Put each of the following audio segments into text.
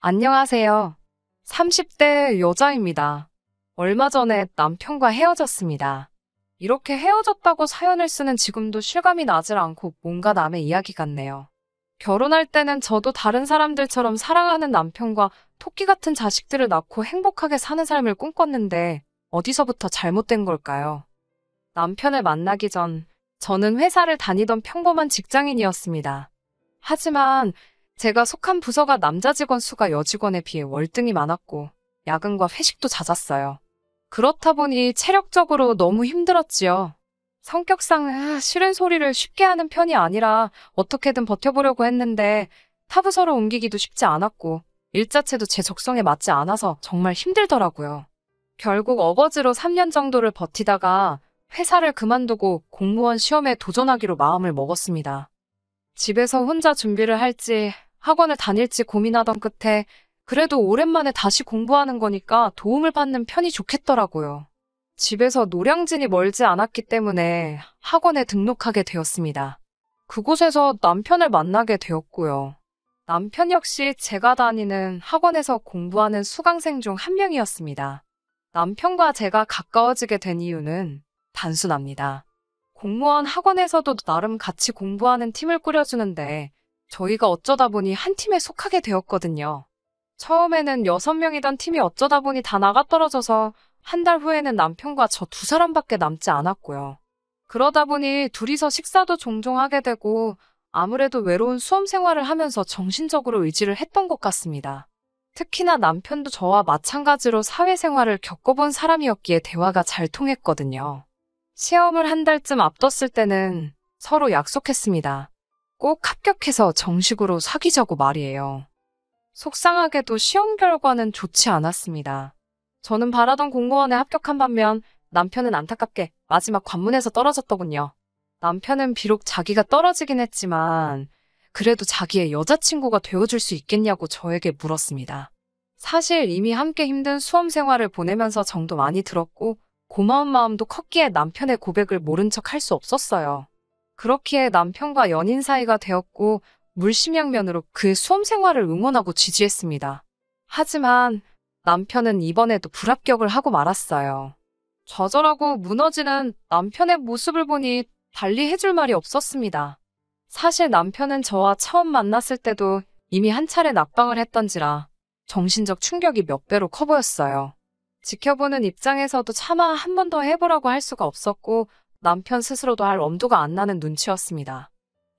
안녕하세요. 30대 여자입니다. 얼마 전에 남편과 헤어졌습니다. 이렇게 헤어졌다고 사연을 쓰는 지금도 실감이 나질 않고 뭔가 남의 이야기 같네요. 결혼할 때는 저도 다른 사람들처럼 사랑하는 남편과 토끼 같은 자식들을 낳고 행복하게 사는 삶을 꿈꿨는데 어디서부터 잘못된 걸까요? 남편을 만나기 전 저는 회사를 다니던 평범한 직장인이었습니다. 하지만 제가 속한 부서가 남자 직원 수가 여직원에 비해 월등히 많았고 야근과 회식도 잦았어요. 그렇다 보니 체력적으로 너무 힘들었지요. 성격상 싫은 소리를 쉽게 하는 편이 아니라 어떻게든 버텨보려고 했는데 타 부서로 옮기기도 쉽지 않았고 일 자체도 제 적성에 맞지 않아서 정말 힘들더라고요. 결국 어거지로 3년 정도를 버티다가 회사를 그만두고 공무원 시험에 도전하기로 마음을 먹었습니다. 집에서 혼자 준비를 할지 학원을 다닐지 고민하던 끝에 그래도 오랜만에 다시 공부하는 거니까 도움을 받는 편이 좋겠더라고요. 집에서 노량진이 멀지 않았기 때문에 학원에 등록하게 되었습니다. 그곳에서 남편을 만나게 되었고요. 남편 역시 제가 다니는 학원에서 공부하는 수강생 중 한 명이었습니다. 남편과 제가 가까워지게 된 이유는 단순합니다. 공무원 학원에서도 나름 같이 공부하는 팀을 꾸려주는데 저희가 어쩌다 보니 한 팀에 속하게 되었거든요. 처음에는 6명이던 팀이 어쩌다 보니 다 나가떨어져서 한 달 후에는 남편과 저 두 사람밖에 남지 않았고요. 그러다 보니 둘이서 식사도 종종 하게 되고 아무래도 외로운 수험 생활을 하면서 정신적으로 의지를 했던 것 같습니다. 특히나 남편도 저와 마찬가지로 사회생활을 겪어본 사람이었기에 대화가 잘 통했거든요. 시험을 한 달쯤 앞뒀을 때는 서로 약속했습니다. 꼭 합격해서 정식으로 사귀자고 말이에요. 속상하게도 시험 결과는 좋지 않았습니다. 저는 바라던 공무원에 합격한 반면 남편은 안타깝게 마지막 관문에서 떨어졌더군요. 남편은 비록 자기가 떨어지긴 했지만 그래도 자기의 여자친구가 되어줄 수 있겠냐고 저에게 물었습니다. 사실 이미 함께 힘든 수험 생활을 보내면서 정도 많이 들었고 고마운 마음도 컸기에 남편의 고백을 모른 척 할 수 없었어요. 그렇기에 남편과 연인 사이가 되었고 물심양면으로 그의 수험 생활을 응원하고 지지했습니다. 하지만 남편은 이번에도 불합격을 하고 말았어요. 좌절하고 무너지는 남편의 모습을 보니 달리 해줄 말이 없었습니다. 사실 남편은 저와 처음 만났을 때도 이미 한 차례 낙방을 했던지라 정신적 충격이 몇 배로 커 보였어요. 지켜보는 입장에서도 차마 한 번 더 해보라고 할 수가 없었고 남편 스스로도 할 엄두가 안 나는 눈치였습니다.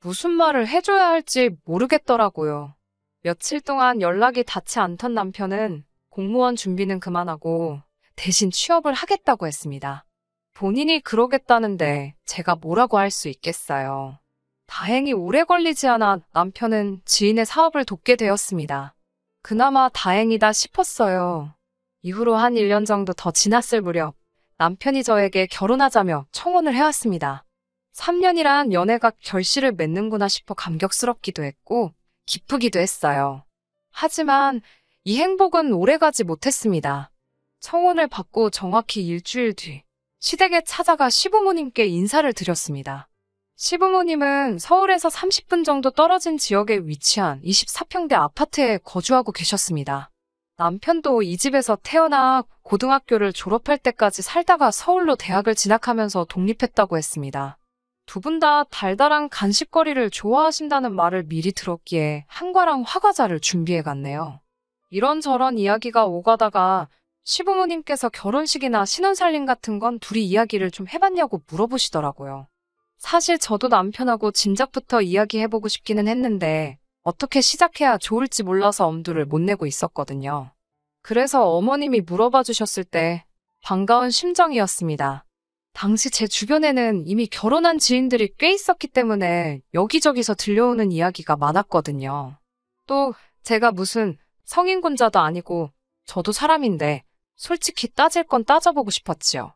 무슨 말을 해줘야 할지 모르겠더라고요. 며칠 동안 연락이 닿지 않던 남편은 공무원 준비는 그만하고 대신 취업을 하겠다고 했습니다. 본인이 그러겠다는데 제가 뭐라고 할 수 있겠어요. 다행히 오래 걸리지 않아 남편은 지인의 사업을 돕게 되었습니다. 그나마 다행이다 싶었어요. 이후로 한 1년 정도 더 지났을 무렵 남편이 저에게 결혼하자며 청혼을 해왔습니다. 3년이란 연애가 결실을 맺는구나 싶어 감격스럽기도 했고 기쁘기도 했어요. 하지만 이 행복은 오래가지 못했습니다. 청혼을 받고 정확히 일주일 뒤 시댁에 찾아가 시부모님께 인사를 드렸습니다. 시부모님은 서울에서 30분 정도 떨어진 지역에 위치한 24평대 아파트에 거주하고 계셨습니다. 남편도 이 집에서 태어나 고등학교를 졸업할 때까지 살다가 서울로 대학을 진학하면서 독립했다고 했습니다. 두 분 다 달달한 간식거리를 좋아하신다는 말을 미리 들었기에 한과랑 화과자를 준비해 갔네요. 이런저런 이야기가 오가다가 시부모님께서 결혼식이나 신혼살림 같은 건 둘이 이야기를 좀 해봤냐고 물어보시더라고요. 사실 저도 남편하고 진작부터 이야기해보고 싶기는 했는데 어떻게 시작해야 좋을지 몰라서 엄두를 못 내고 있었거든요. 그래서 어머님이 물어봐 주셨을 때 반가운 심정이었습니다. 당시 제 주변에는 이미 결혼한 지인들이 꽤 있었기 때문에 여기저기서 들려오는 이야기가 많았거든요. 또 제가 무슨 성인군자도 아니고 저도 사람인데 솔직히 따질 건 따져보고 싶었지요.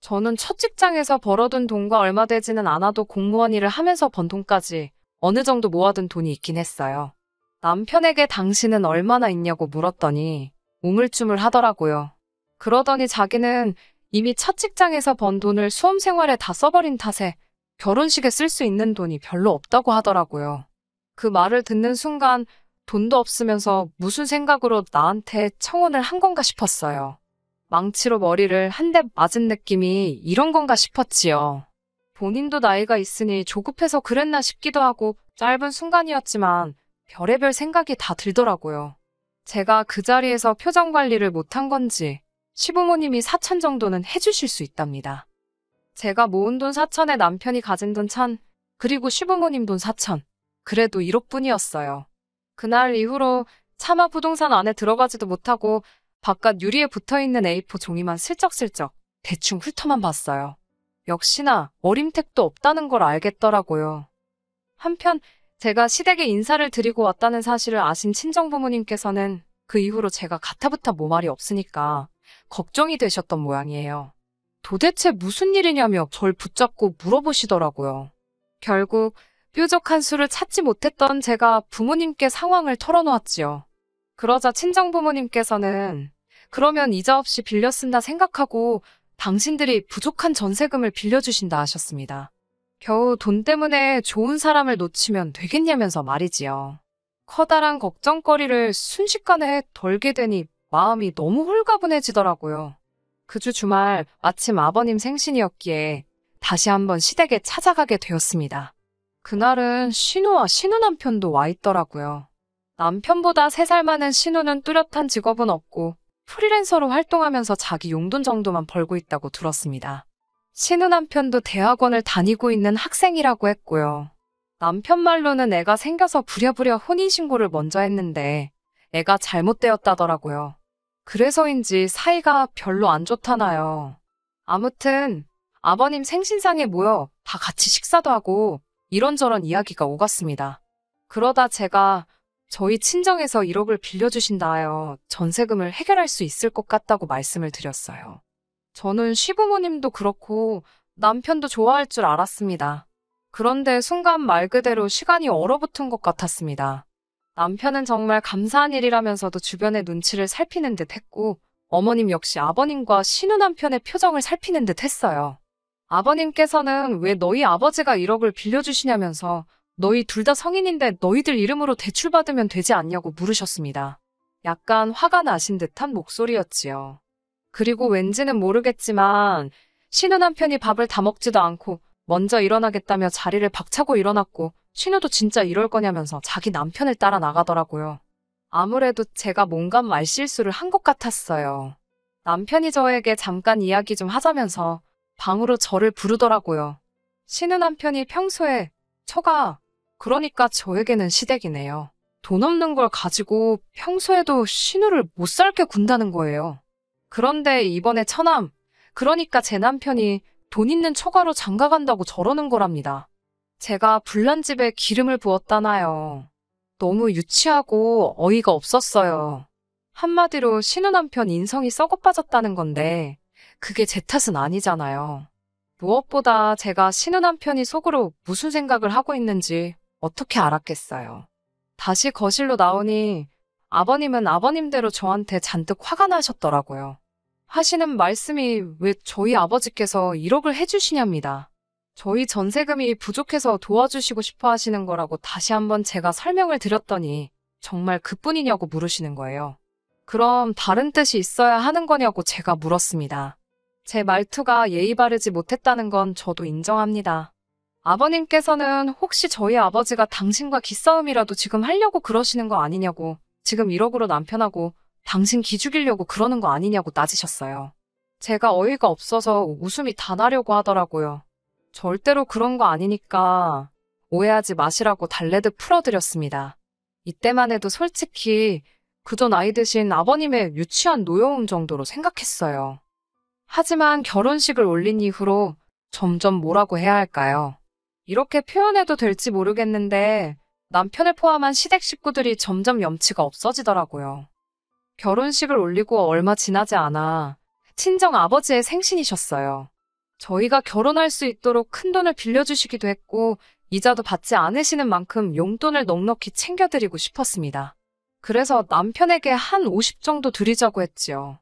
저는 첫 직장에서 벌어둔 돈과 얼마 되지는 않아도 공무원 일을 하면서 번 돈까지 어느 정도 모아둔 돈이 있긴 했어요. 남편에게 당신은 얼마나 있냐고 물었더니 우물쭈물 하더라고요. 그러더니 자기는 이미 첫 직장에서 번 돈을 수험 생활에 다 써버린 탓에 결혼식에 쓸 수 있는 돈이 별로 없다고 하더라고요. 그 말을 듣는 순간 돈도 없으면서 무슨 생각으로 나한테 청혼을 한 건가 싶었어요. 망치로 머리를 한 대 맞은 느낌이 이런 건가 싶었지요. 본인도 나이가 있으니 조급해서 그랬나 싶기도 하고 짧은 순간이었지만 별의별 생각이 다 들더라고요. 제가 그 자리에서 표정 관리를 못한 건지 시부모님이 4천 정도는 해주실 수 있답니다. 제가 모은 돈 4천에 남편이 가진 돈 1,000, 그리고 시부모님 돈 4천. 그래도 1억뿐이었어요. 그날 이후로 차마 부동산 안에 들어가지도 못하고 바깥 유리에 붙어있는 A4 종이만 슬쩍슬쩍 대충 훑어만 봤어요. 역시나 어림택도 없다는 걸 알겠더라고요. 한편 제가 시댁에 인사를 드리고 왔다는 사실을 아신 친정부모님께서는 그 이후로 제가 가타부타 뭐 말이 없으니까 걱정이 되셨던 모양이에요. 도대체 무슨 일이냐며 절 붙잡고 물어보시더라고요. 결국 뾰족한 수를 찾지 못했던 제가 부모님께 상황을 털어놓았지요. 그러자 친정부모님께서는 그러면 이자 없이 빌려 쓴다 생각하고 당신들이 부족한 전세금을 빌려주신다 하셨습니다. 겨우 돈 때문에 좋은 사람을 놓치면 되겠냐면서 말이지요. 커다란 걱정거리를 순식간에 덜게 되니 마음이 너무 홀가분해지더라고요. 그 주 주말 마침 아버님 생신이었기에 다시 한번 시댁에 찾아가게 되었습니다. 그날은 신우와 신우 남편도 와 있더라고요. 남편보다 3살 많은 신우는 뚜렷한 직업은 없고 프리랜서로 활동하면서 자기 용돈 정도만 벌고 있다고 들었습니다. 신우 남편도 대학원을 다니고 있는 학생이라고 했고요. 남편 말로는 애가 생겨서 부랴부랴 혼인신고를 먼저 했는데 애가 잘못되었다더라고요. 그래서인지 사이가 별로 안 좋다나요. 아무튼 아버님 생신상에 모여 다 같이 식사도 하고 이런저런 이야기가 오갔습니다. 그러다 제가 저희 친정에서 1억을 빌려주신다 하여 전세금을 해결할 수 있을 것 같다고 말씀을 드렸어요. 저는 시부모님도 그렇고 남편도 좋아할 줄 알았습니다. 그런데 순간 말 그대로 시간이 얼어붙은 것 같았습니다. 남편은 정말 감사한 일이라면서도 주변의 눈치를 살피는 듯 했고 어머님 역시 아버님과 신우 남편의 표정을 살피는 듯 했어요. 아버님께서는 왜 너희 아버지가 1억을 빌려주시냐면서 너희 둘 다 성인인데 너희들 이름으로 대출받으면 되지 않냐고 물으셨습니다. 약간 화가 나신 듯한 목소리였지요. 그리고 왠지는 모르겠지만 신우 남편이 밥을 다 먹지도 않고 먼저 일어나겠다며 자리를 박차고 일어났고 신우도 진짜 이럴 거냐면서 자기 남편을 따라 나가더라고요. 아무래도 제가 뭔가 말실수를 한 것 같았어요. 남편이 저에게 잠깐 이야기 좀 하자면서 방으로 저를 부르더라고요. 신우 남편이 평소에 처가, 그러니까 저에게는 시댁이네요. 돈 없는 걸 가지고 평소에도 신우를 못 살게 군다는 거예요. 그런데 이번에 처남, 그러니까 제 남편이 돈 있는 처가로 장가간다고 저러는 거랍니다. 제가 불난 집에 기름을 부었다나요. 너무 유치하고 어이가 없었어요. 한마디로 신우 남편 인성이 썩어 빠졌다는 건데 그게 제 탓은 아니잖아요. 무엇보다 제가 신우 남편이 속으로 무슨 생각을 하고 있는지 어떻게 알았겠어요. 다시 거실로 나오니 아버님은 아버님대로 저한테 잔뜩 화가 나셨더라고요. 하시는 말씀이 왜 저희 아버지께서 1억을 해주시냐입니다. 저희 전세금이 부족해서 도와주시고 싶어 하시는 거라고 다시 한번 제가 설명을 드렸더니 정말 그뿐이냐고 물으시는 거예요. 그럼 다른 뜻이 있어야 하는 거냐고 제가 물었습니다. 제 말투가 예의 바르지 못했다는 건 저도 인정합니다. 아버님께서는 혹시 저희 아버지가 당신과 기싸움이라도 지금 하려고 그러시는 거 아니냐고, 지금 1억으로 남편하고 당신 기죽이려고 그러는 거 아니냐고 따지셨어요. 제가 어이가 없어서 웃음이 다 나려고 하더라고요. 절대로 그런 거 아니니까 오해하지 마시라고 달래듯 풀어드렸습니다. 이때만 해도 솔직히 그저 나이 드신 아버님의 유치한 노여움 정도로 생각했어요. 하지만 결혼식을 올린 이후로 점점 뭐라고 해야 할까요? 이렇게 표현해도 될지 모르겠는데 남편을 포함한 시댁 식구들이 점점 염치가 없어지더라고요. 결혼식을 올리고 얼마 지나지 않아 친정 아버지의 생신이셨어요. 저희가 결혼할 수 있도록 큰돈을 빌려주시기도 했고 이자도 받지 않으시는 만큼 용돈을 넉넉히 챙겨드리고 싶었습니다. 그래서 남편에게 한 50 정도 드리자고 했지요.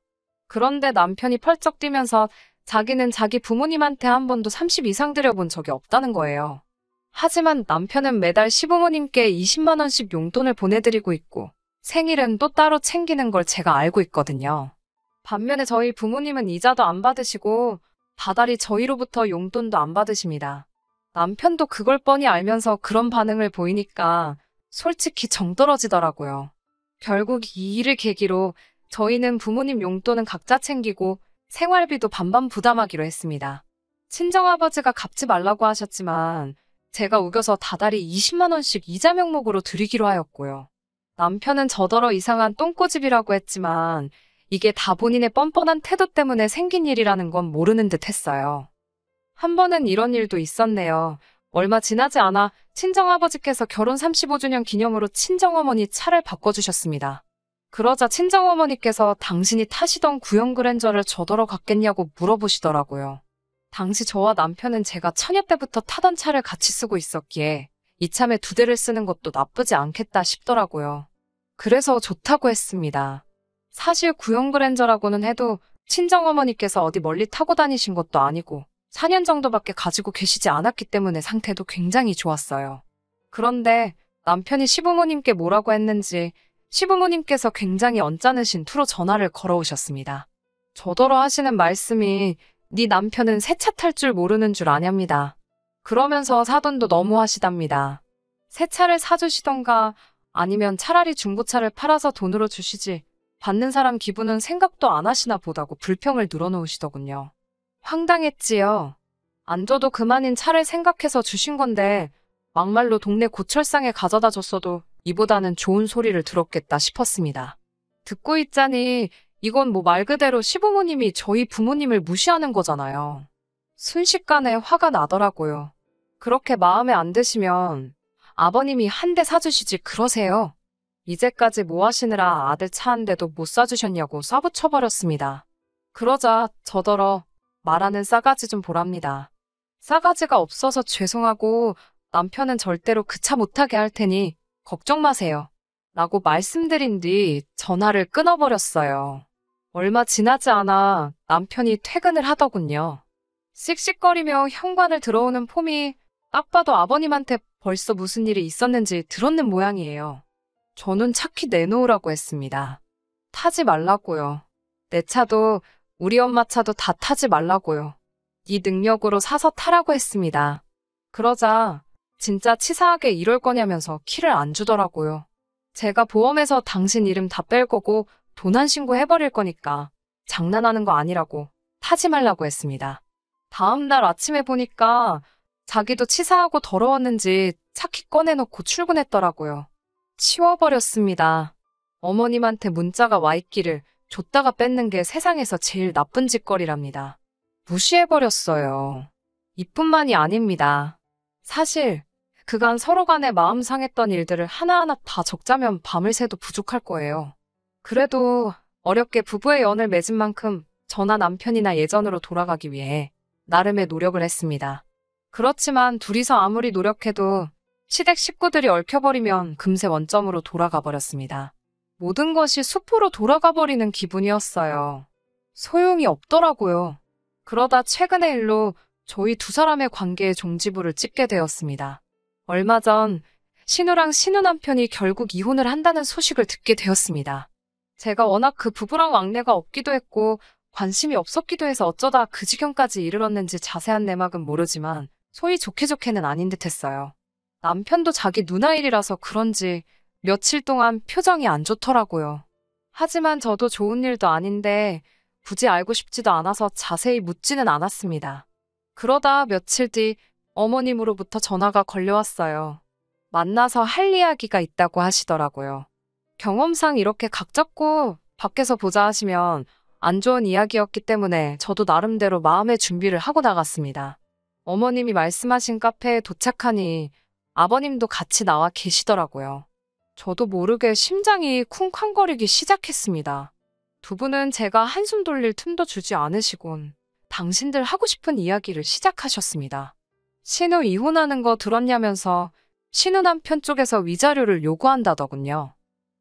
그런데 남편이 펄쩍 뛰면서 자기는 자기 부모님한테 한 번도 30 이상 드려본 적이 없다는 거예요. 하지만 남편은 매달 시부모님께 20만 원씩 용돈을 보내드리고 있고 생일은 또 따로 챙기는 걸 제가 알고 있거든요. 반면에 저희 부모님은 이자도 안 받으시고 다달이 저희로부터 용돈도 안 받으십니다. 남편도 그걸 뻔히 알면서 그런 반응을 보이니까 솔직히 정 떨어지더라고요. 결국 이 일을 계기로 저희는 부모님 용돈은 각자 챙기고 생활비도 반반 부담하기로 했습니다. 친정아버지가 갚지 말라고 하셨지만 제가 우겨서 다달이 20만 원씩 이자 명목으로 드리기로 하였고요. 남편은 저더러 이상한 똥꼬집이라고 했지만 이게 다 본인의 뻔뻔한 태도 때문에 생긴 일이라는 건 모르는 듯 했어요. 한 번은 이런 일도 있었네요. 얼마 지나지 않아 친정아버지께서 결혼 35주년 기념으로 친정어머니 차를 바꿔주셨습니다. 그러자 친정어머니께서 당신이 타시던 구형 그랜저를 저더러 갖겠냐고 물어보시더라고요. 당시 저와 남편은 제가 처녀 때부터 타던 차를 같이 쓰고 있었기에 이참에 2대를 쓰는 것도 나쁘지 않겠다 싶더라고요. 그래서 좋다고 했습니다. 사실 구형 그랜저라고는 해도 친정어머니께서 어디 멀리 타고 다니신 것도 아니고 4년 정도밖에 가지고 계시지 않았기 때문에 상태도 굉장히 좋았어요. 그런데 남편이 시부모님께 뭐라고 했는지 시부모님께서 굉장히 언짢으신 투로 전화를 걸어오셨습니다. 저더러 하시는 말씀이 네 남편은 새 차 탈 줄 모르는 줄 아냐입니다. 그러면서 사돈도 너무 하시답니다. 새 차를 사주시던가 아니면 차라리 중고차를 팔아서 돈으로 주시지 받는 사람 기분은 생각도 안 하시나 보다고 불평을 늘어놓으시더군요. 황당했지요. 안 줘도 그만인 차를 생각해서 주신 건데 막말로 동네 고철상에 가져다 줬어도 이보다는 좋은 소리를 들었겠다 싶었습니다. 듣고 있자니 이건 뭐 말 그대로 시부모님이 저희 부모님을 무시하는 거잖아요. 순식간에 화가 나더라고요. 그렇게 마음에 안 드시면 아버님이 한 대 사주시지 그러세요. 이제까지 뭐 하시느라 아들 차 한 대도 못 사주셨냐고 쏴붙여버렸습니다. 그러자 저더러 말하는 싸가지 좀 보랍니다. 싸가지가 없어서 죄송하고 남편은 절대로 그 차 못 타게 할 테니 걱정 마세요. 라고 말씀드린 뒤 전화를 끊어버렸어요. 얼마 지나지 않아 남편이 퇴근을 하더군요. 씩씩거리며 현관을 들어오는 폼이 딱 봐도 아버님한테 벌써 무슨 일이 있었는지 들었는 모양이에요. 저는 차키 내놓으라고 했습니다. 타지 말라고요. 내 차도 우리 엄마 차도 다 타지 말라고요. 네 능력으로 사서 타라고 했습니다. 그러자 진짜 치사하게 이럴 거냐면서 키를 안 주더라고요. 제가 보험에서 당신 이름 다 뺄 거고 도난 신고해버릴 거니까 장난하는 거 아니라고 타지 말라고 했습니다. 다음 날 아침에 보니까 자기도 치사하고 더러웠는지 차키 꺼내놓고 출근했더라고요. 치워버렸습니다. 어머님한테 문자가 와 있기를 줬다가 뺏는 게 세상에서 제일 나쁜 짓거리랍니다. 무시해버렸어요. 이뿐만이 아닙니다. 사실 그간 서로 간에 마음 상했던 일들을 하나하나 다 적자면 밤을 새도 부족할 거예요. 그래도 어렵게 부부의 연을 맺은 만큼 저나 남편이나 예전으로 돌아가기 위해 나름의 노력을 했습니다. 그렇지만 둘이서 아무리 노력해도 시댁 식구들이 얽혀버리면 금세 원점으로 돌아가 버렸습니다. 모든 것이 숲으로 돌아가 버리는 기분이었어요. 소용이 없더라고요. 그러다 최근의 일로 저희 두 사람의 관계의 종지부를 찍게 되었습니다. 얼마 전 신우랑 신우 남편이 결국 이혼을 한다는 소식을 듣게 되었습니다. 제가 워낙 그 부부랑 왕래가 없기도 했고 관심이 없었기도 해서 어쩌다 그 지경까지 이르렀는지 자세한 내막은 모르지만 소위 좋게 좋게는 아닌 듯 했어요. 남편도 자기 누나 일이라서 그런지 며칠 동안 표정이 안 좋더라고요. 하지만 저도 좋은 일도 아닌데 굳이 알고 싶지도 않아서 자세히 묻지는 않았습니다. 그러다 며칠 뒤 어머님으로부터 전화가 걸려왔어요. 만나서 할 이야기가 있다고 하시더라고요. 경험상 이렇게 각 잡고 밖에서 보자 하시면 안 좋은 이야기였기 때문에 저도 나름대로 마음의 준비를 하고 나갔습니다. 어머님이 말씀하신 카페에 도착하니 아버님도 같이 나와 계시더라고요. 저도 모르게 심장이 쿵쾅거리기 시작했습니다. 두 분은 제가 한숨 돌릴 틈도 주지 않으시곤 당신들 하고 싶은 이야기를 시작하셨습니다. 신우 이혼하는 거 들었냐면서 신우 남편 쪽에서 위자료를 요구한다더군요.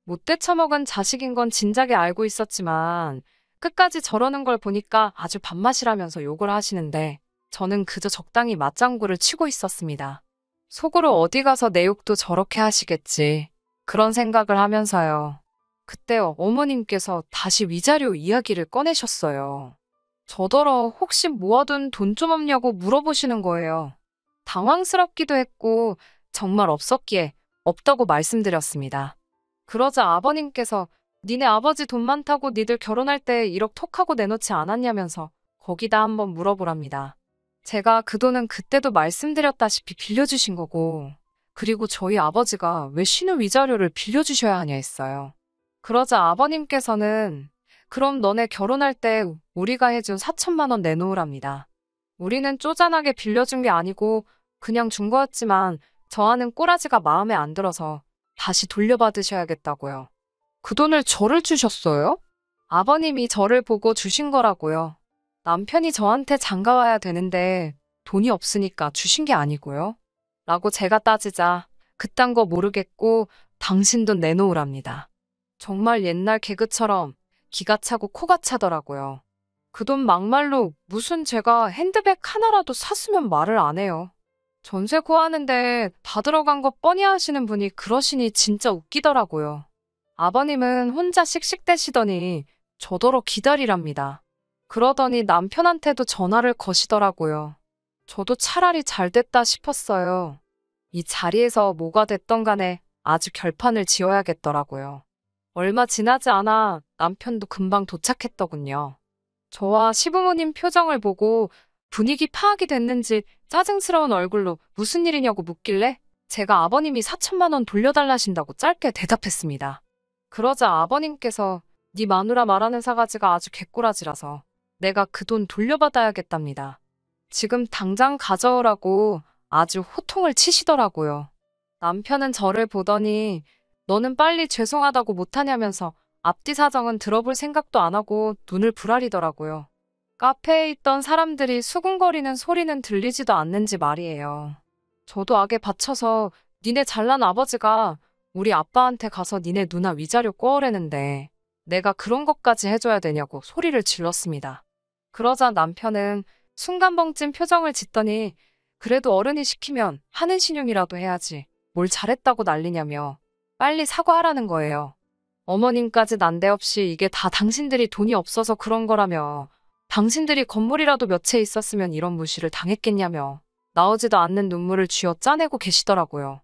못돼 처먹은 자식인 건 진작에 알고 있었지만 끝까지 저러는 걸 보니까 아주 밥맛이라면서 욕을 하시는데 저는 그저 적당히 맞장구를 치고 있었습니다. 속으로 어디 가서 내 욕도 저렇게 하시겠지. 그런 생각을 하면서요. 그때 어머님께서 다시 위자료 이야기를 꺼내셨어요. 저더러 혹시 모아둔 돈 좀 없냐고 물어보시는 거예요. 당황스럽기도 했고 정말 없었기에 없다고 말씀드렸습니다. 그러자 아버님께서 니네 아버지 돈 많다고 니들 결혼할 때 1억 톡하고 내놓지 않았냐면서 거기다 한번 물어보랍니다. 제가 그 돈은 그때도 말씀드렸다시피 빌려주신 거고, 그리고 저희 아버지가 왜 신우 위자료를 빌려주셔야 하냐 했어요. 그러자 아버님께서는 그럼 너네 결혼할 때 우리가 해준 4천만 원 내놓으랍니다. 우리는 쪼잔하게 빌려준 게 아니고 그냥 준 거였지만 저하는 꼬라지가 마음에 안 들어서 다시 돌려받으셔야겠다고요. 그 돈을 저를 주셨어요? 아버님이 저를 보고 주신 거라고요. 남편이 저한테 장가와야 되는데 돈이 없으니까 주신 게 아니고요. 라고 제가 따지자 그딴 거 모르겠고 당신 돈 내놓으랍니다. 정말 옛날 개그처럼 기가 차고 코가 차더라고요. 그 돈 막말로 무슨 제가 핸드백 하나라도 샀으면 말을 안 해요. 전세 구하는데 다 들어간 거 뻔히 하시는 분이 그러시니 진짜 웃기더라고요. 아버님은 혼자 씩씩대시더니 저더러 기다리랍니다. 그러더니 남편한테도 전화를 거시더라고요. 저도 차라리 잘 됐다 싶었어요. 이 자리에서 뭐가 됐던 간에 아주 결판을 지어야겠더라고요. 얼마 지나지 않아 남편도 금방 도착했더군요. 저와 시부모님 표정을 보고 분위기 파악이 됐는지 짜증스러운 얼굴로 무슨 일이냐고 묻길래 제가 아버님이 4천만 원 돌려달라신다고 짧게 대답했습니다. 그러자 아버님께서 네 마누라 말하는 사가지가 아주 개꼬라지라서 내가 그 돈 돌려받아야겠답니다. 지금 당장 가져오라고 아주 호통을 치시더라고요. 남편은 저를 보더니 너는 빨리 죄송하다고 못하냐면서 앞뒤 사정은 들어볼 생각도 안 하고 눈을 부라리더라고요. 카페에 있던 사람들이 수군거리는 소리는 들리지도 않는지 말이에요. 저도 악에 받쳐서 니네 잘난 아버지가 우리 아빠한테 가서 니네 누나 위자료 꼬으래는데 내가 그런 것까지 해줘야 되냐고 소리를 질렀습니다. 그러자 남편은 순간 벙찐 표정을 짓더니 그래도 어른이 시키면 하는 신용이라도 해야지 뭘 잘했다고 난리냐며 빨리 사과하라는 거예요. 어머님까지 난데없이 이게 다 당신들이 돈이 없어서 그런 거라며 당신들이 건물이라도 몇 채 있었으면 이런 무시를 당했겠냐며 나오지도 않는 눈물을 쥐어 짜내고 계시더라고요.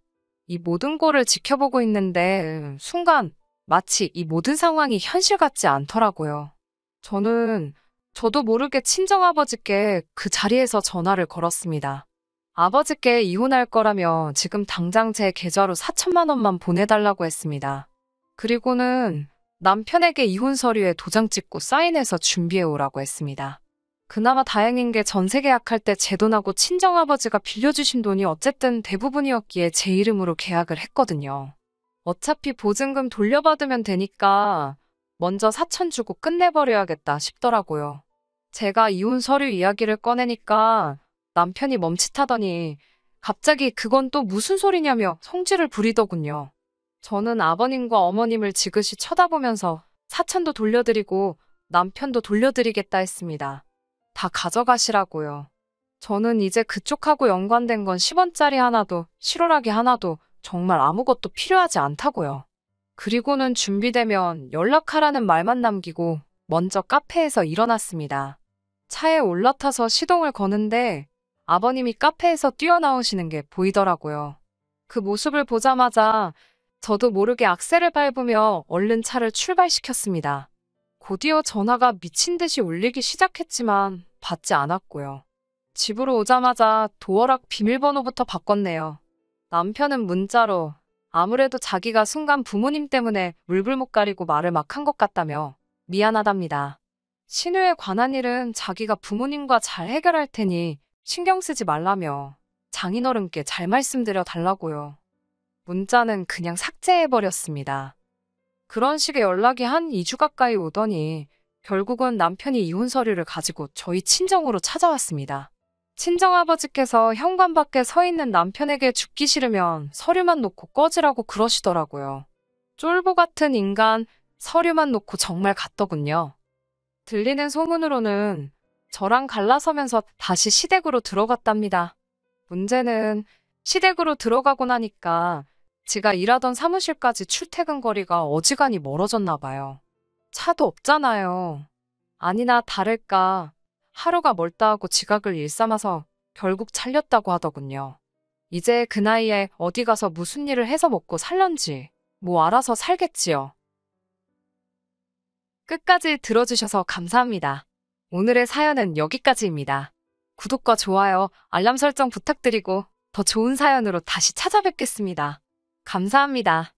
이 모든 꼴을 지켜보고 있는데 순간 마치 이 모든 상황이 현실 같지 않더라고요. 저도 모르게 친정아버지께 그 자리에서 전화를 걸었습니다. 아버지께 이혼할 거라며 지금 당장 제 계좌로 4천만 원만 보내달라고 했습니다. 그리고는 남편에게 이혼 서류에 도장 찍고 사인해서 준비해 오라고 했습니다. 그나마 다행인 게 전세 계약할 때 제 돈하고 친정아버지가 빌려주신 돈이 어쨌든 대부분이었기에 제 이름으로 계약을 했거든요. 어차피 보증금 돌려받으면 되니까 먼저 4천 주고 끝내버려야겠다 싶더라고요. 제가 이혼 서류 이야기를 꺼내니까 남편이 멈칫하더니 갑자기 그건 또 무슨 소리냐며 성질을 부리더군요. 저는 아버님과 어머님을 지그시 쳐다보면서 4천도 돌려드리고 남편도 돌려드리겠다 했습니다. 다 가져가시라고요. 저는 이제 그쪽하고 연관된 건 10원짜리 하나도 실오라기 하나도 정말 아무것도 필요하지 않다고요. 그리고는 준비되면 연락하라는 말만 남기고 먼저 카페에서 일어났습니다. 차에 올라타서 시동을 거는데 아버님이 카페에서 뛰어나오시는 게 보이더라고요. 그 모습을 보자마자 저도 모르게 악셀을 밟으며 얼른 차를 출발시켰습니다. 곧이어 전화가 미친 듯이 울리기 시작했지만 받지 않았고요. 집으로 오자마자 도어락 비밀번호부터 바꿨네요. 남편은 문자로 아무래도 자기가 순간 부모님 때문에 물불 못 가리고 말을 막 한 것 같다며 미안하답니다. 신우에 관한 일은 자기가 부모님과 잘 해결할 테니 신경 쓰지 말라며 장인어른께 잘 말씀드려 달라고요. 문자는 그냥 삭제해버렸습니다. 그런 식의 연락이 한 2주 가까이 오더니 결국은 남편이 이혼 서류를 가지고 저희 친정으로 찾아왔습니다. 친정아버지께서 현관 밖에 서 있는 남편에게 죽기 싫으면 서류만 놓고 꺼지라고 그러시더라고요. 쫄보 같은 인간, 서류만 놓고 정말 갔더군요. 들리는 소문으로는 저랑 갈라서면서 다시 시댁으로 들어갔답니다. 문제는 시댁으로 들어가고 나니까 제가 일하던 사무실까지 출퇴근 거리가 어지간히 멀어졌나 봐요. 차도 없잖아요. 아니나 다를까 하루가 멀다 하고 지각을 일삼아서 결국 잘렸다고 하더군요. 이제 그 나이에 어디 가서 무슨 일을 해서 먹고 살련지 뭐 알아서 살겠지요. 끝까지 들어주셔서 감사합니다. 오늘의 사연은 여기까지입니다. 구독과 좋아요, 알람 설정 부탁드리고 더 좋은 사연으로 다시 찾아뵙겠습니다. 감사합니다.